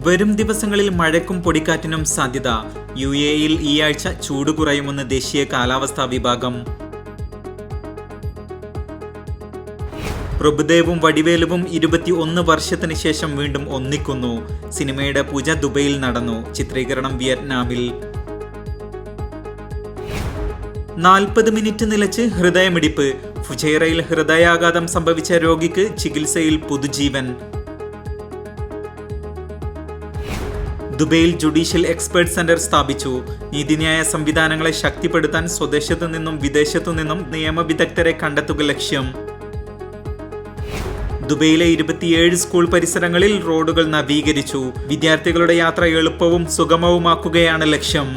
വരും ദിവസങ്ങളിൽ മഴയ്ക്കും പൊടിക്കാറ്റിനും സാധ്യത. UAE-യിൽ ഈ ആഴ്ച ചൂട് കുറയുമെന്ന് ദേശീയ കാലാവസ്ഥാ വിഭാഗം. പ്രഭുദേവും വടിവേലുവും 21 വർഷത്തിന് ശേഷം വീണ്ടും ഒന്നിക്കുന്നു. സിനിമയുടെ പൂജ ദുബൈയിൽ നടന്നു. ചിത്രീകരണം വിയറ്റ്നാമിൽ. 40 മിനിറ്റ് നിലച്ച് ഹൃദയമിടിപ്പ്. ഫുജൈറയിൽ ഹൃദയാഘാതം സംഭവിച്ച രോഗിക്ക് ചികിത്സയിൽ പുതുജീവൻ. ദുബൈയിൽ ജുഡീഷ്യൽ എക്സ്പേർട്ട് സെന്റർ സ്ഥാപിച്ചു. നീതിന്യായ സംവിധാനങ്ങളെ ശക്തിപ്പെടുത്താൻ സ്വദേശത്തു നിന്നും വിദേശത്തു നിന്നും നിയമവിദഗ്ധരെ കണ്ടെത്തുക ലക്ഷ്യം. ദുബൈയിലെ 27 സ്കൂൾ പരിസരങ്ങളിൽ റോഡുകൾ നവീകരിച്ചു. വിദ്യാർത്ഥികളുടെ യാത്ര എളുപ്പവും സുഗമവുമാക്കുകയാണ് ലക്ഷ്യം.